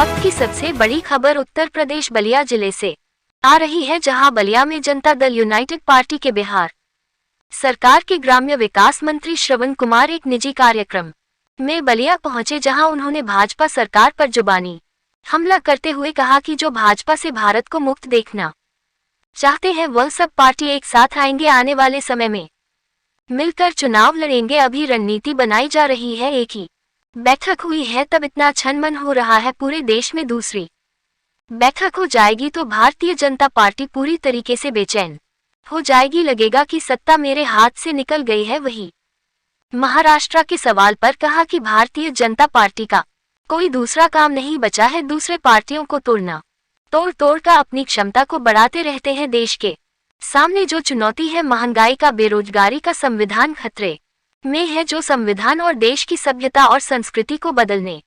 वक्त की सबसे बड़ी खबर उत्तर प्रदेश बलिया जिले से आ रही है, जहां बलिया में जनता दल यूनाइटेड पार्टी के बिहार सरकार के ग्राम्य विकास मंत्री श्रवण कुमार एक निजी कार्यक्रम में बलिया पहुंचे, जहां उन्होंने भाजपा सरकार पर जुबानी हमला करते हुए कहा कि जो भाजपा से भारत को मुक्त देखना चाहते हैं वह सब पार्टी एक साथ आएंगे, आने वाले समय में मिलकर चुनाव लड़ेंगे। अभी रणनीति बनाई जा रही है, एक ही बैठक हुई है तब इतना छनमन हो रहा है। पूरे देश में दूसरी बैठक हो जाएगी तो भारतीय जनता पार्टी पूरी तरीके से बेचैन हो जाएगी, लगेगा कि सत्ता मेरे हाथ से निकल गई है। वही महाराष्ट्र के सवाल पर कहा कि भारतीय जनता पार्टी का कोई दूसरा काम नहीं बचा है, दूसरे पार्टियों को तोड़ कर अपनी क्षमता को बढ़ाते रहते हैं। देश के सामने जो चुनौती है महंगाई का, बेरोजगारी का, संविधान खतरे में है, जो संविधान और देश की सभ्यता और संस्कृति को बदलने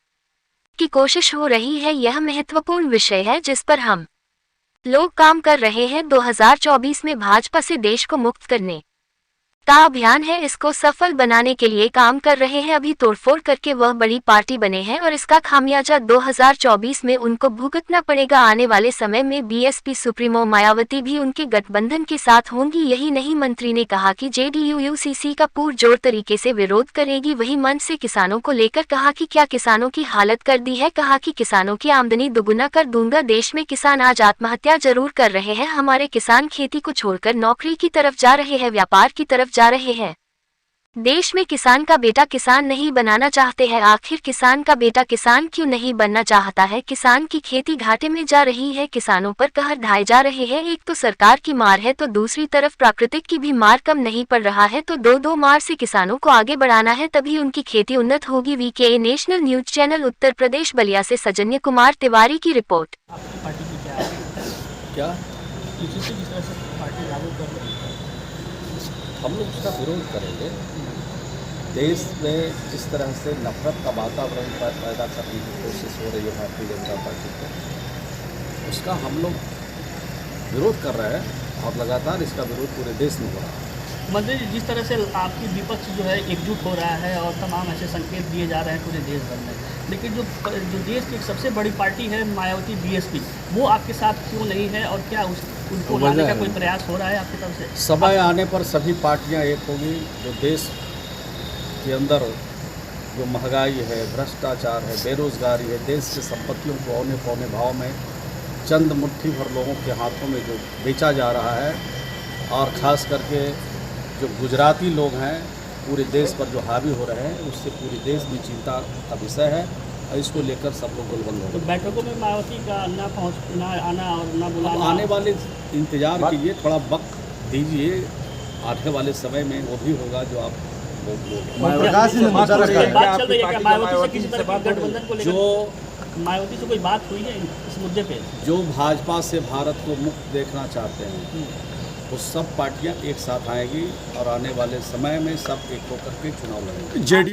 की कोशिश हो रही है, यह महत्वपूर्ण विषय है जिस पर हम लोग काम कर रहे हैं। 2024 में भाजपा से देश को मुक्त करने का अभियान है, इसको सफल बनाने के लिए काम कर रहे हैं। अभी तोड़फोड़ करके वह बड़ी पार्टी बने हैं और इसका खामियाजा 2024 में उनको भुगतना पड़ेगा। आने वाले समय में बीएसपी सुप्रीमो मायावती भी उनके गठबंधन के साथ होंगी। यही नहीं, मंत्री ने कहा कि जेडीयू यूसीसी का पुरजोर तरीके से विरोध करेगी। वही मंच से किसानों को लेकर कहा कि क्या किसानों की हालत कर दी है, कहा कि किसानों की आमदनी दुगुना कर दूंगा। देश में किसान आज आत्महत्या जरूर कर रहे हैं, हमारे किसान खेती को छोड़कर नौकरी की तरफ जा रहे हैं, व्यापार की तरफ जा रहे हैं। देश में किसान का बेटा किसान नहीं बनाना चाहते हैं। आखिर किसान का बेटा किसान क्यों नहीं बनना चाहता है? किसान की खेती घाटे में जा रही है, किसानों पर कहर ढाए जा रहे हैं। एक तो सरकार की मार है तो दूसरी तरफ प्राकृतिक की भी मार कम नहीं पड़ रहा है, तो दो मार से किसानों को आगे बढ़ाना है, तभी उनकी खेती उन्नत होगी। VK national news channel Uttar Pradesh Ballia से सजन्य कुमार तिवारी की रिपोर्ट। आपकी पार्टी की क्या जिस तरह से पार्टी लागू कर रही है, हम लोग उसका विरोध करेंगे। देश में जिस तरह से नफरत का वातावरण पैदा करने की कोशिश हो रही है भारतीय जनता पार्टी को, उसका हम लोग विरोध कर रहे हैं और लगातार इसका विरोध पूरे देश में हो रहा है। मंत्री जी, जिस तरह से आपकी विपक्ष जो है एकजुट हो रहा है और तमाम ऐसे संकेत दिए जा रहे हैं पूरे देश भर में, लेकिन जो देश की सबसे बड़ी पार्टी है मायावती बीएसपी, वो आपके साथ क्यों नहीं है और क्या उनको लाने का कोई प्रयास हो रहा है आपकी तरफ से? समय आने पर सभी पार्टियां एक होगी। जो देश के अंदर जो महंगाई है, भ्रष्टाचार है, बेरोजगारी है, देश की संपत्तियों को औने पौने भाव में चंद मुट्ठी भर लोगों के हाथों में जो बेचा जा रहा है, और ख़ास करके जो गुजराती लोग हैं पूरे देश पर जो हावी हो रहे हैं, उससे पूरी देश में चिंता का विषय है और इसको लेकर सब लोग गोलबंद हो। तो बैठकों में मायावती का ना आना और ना बुलाना, आने वाले इंतजार कीजिए, थोड़ा वक्त दीजिए, आने वाले समय में वो भी होगा जो आप बात चल रही है क्या मायावती से किसी तरह के गठबंधन को लेकर? जो मायावती से कोई बात हुई है इस मुद्दे पे? जो भाजपा से भारत को मुक्त देखना चाहते हैं वो सब पार्टियां एक साथ आएगी और आने वाले समय में सब एक होकर के चुनाव लड़ेंगे।